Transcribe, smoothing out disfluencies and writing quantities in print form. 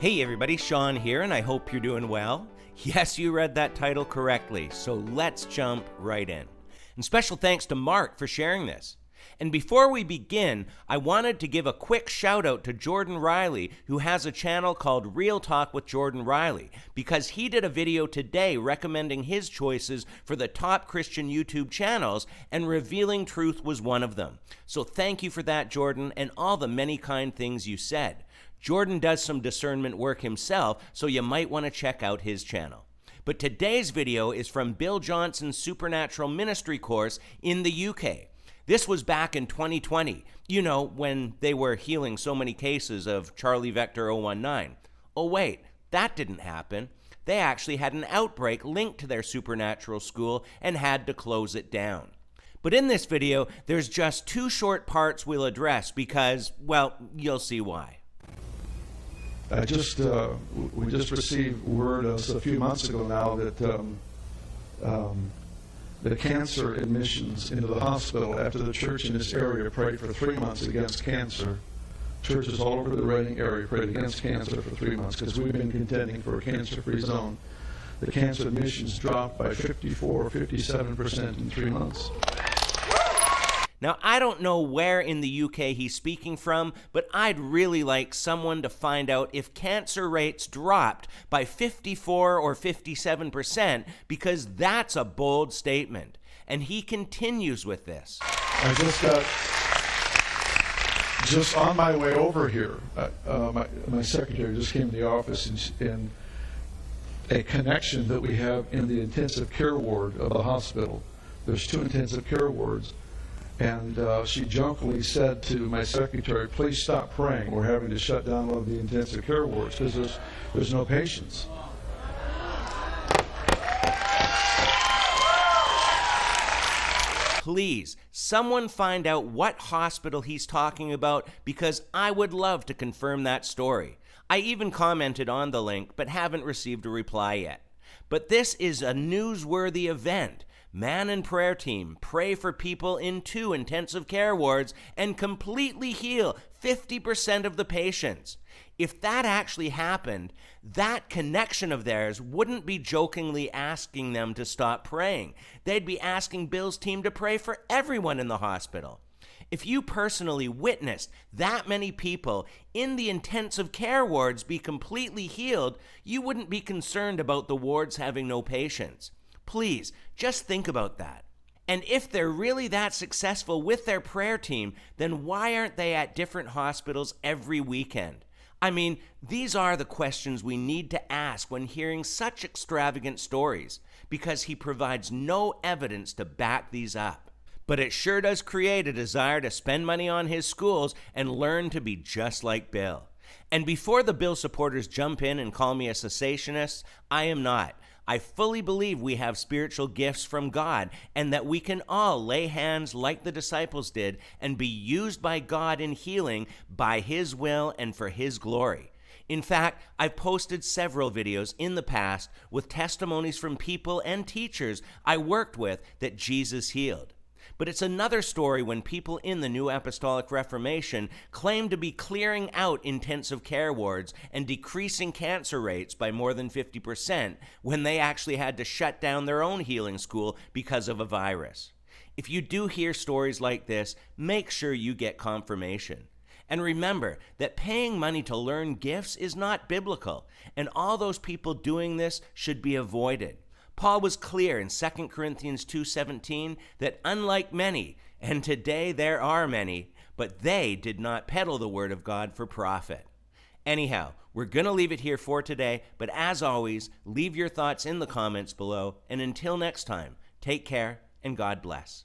Hey everybody, Sean here, and I hope you're doing well. Yes, you read that title correctly, so let's jump right in. And special thanks to Mark for sharing this. And before we begin, I wanted to give a quick shout out to Jordan Riley, who has a channel called Real Talk with Jordan Riley, because he did a video today recommending his choices for the top Christian YouTube channels, and Revealing Truth was one of them. So thank you for that, Jordan, and all the many kind things you said. Jordan does some discernment work himself, so you might want to check out his channel. But today's video is from Bill Johnson's Supernatural Ministry course in the UK. This was back in 2020, you know, when they were healing so many cases of Charlie Vector 019. Oh wait, that didn't happen. They actually had an outbreak linked to their supernatural school and had to close it down. But in this video, there's just two short parts we'll address because, well, you'll see why. We just received word a few months ago now that the cancer admissions into the hospital after the church in this area prayed for 3 months against cancer. Churches all over the Reading area prayed against cancer for 3 months because we've been contending for a cancer-free zone. The cancer admissions dropped by 54 or 57% in 3 months. Now, I don't know where in the UK he's speaking from, but I'd really like someone to find out if cancer rates dropped by 54 or 57%, because that's a bold statement. And he continues with this. I just on my way over here, my secretary just came to the office and a connection that we have in the intensive care ward of the hospital. There's 2 intensive care wards. And she jokingly said to my secretary, please stop praying. We're having to shut down one of the intensive care wards because there's no patients. Please, someone find out what hospital he's talking about, because I would love to confirm that story. I even commented on the link, but haven't received a reply yet. But this is a newsworthy event. Man and prayer team pray for people in 2 intensive care wards and completely heal 50% of the patients. If that actually happened, that connection of theirs wouldn't be jokingly asking them to stop praying. They'd be asking Bill's team to pray for everyone in the hospital. If you personally witnessed that many people in the intensive care wards be completely healed, you wouldn't be concerned about the wards having no patients. Please, just think about that. And if they're really that successful with their prayer team, then why aren't they at different hospitals every weekend? I mean, these are the questions we need to ask when hearing such extravagant stories, because he provides no evidence to back these up. But it sure does create a desire to spend money on his schools and learn to be just like Bill. And before the Bill supporters jump in and call me a cessationist, I am not. I fully believe we have spiritual gifts from God, and that we can all lay hands like the disciples did and be used by God in healing by His will and for His glory. In fact, I've posted several videos in the past with testimonies from people and teachers I worked with that Jesus healed. But it's another story when people in the New Apostolic Reformation claim to be clearing out intensive care wards and decreasing cancer rates by more than 50% when they actually had to shut down their own healing school because of a virus. If you do hear stories like this, make sure you get confirmation. And remember that paying money to learn gifts is not biblical, and all those people doing this should be avoided. Paul was clear in 2 Corinthians 2:17 that unlike many, and today there are many, but they did not peddle the word of God for profit. Anyhow, we're going to leave it here for today, but as always, leave your thoughts in the comments below, and until next time, take care and God bless.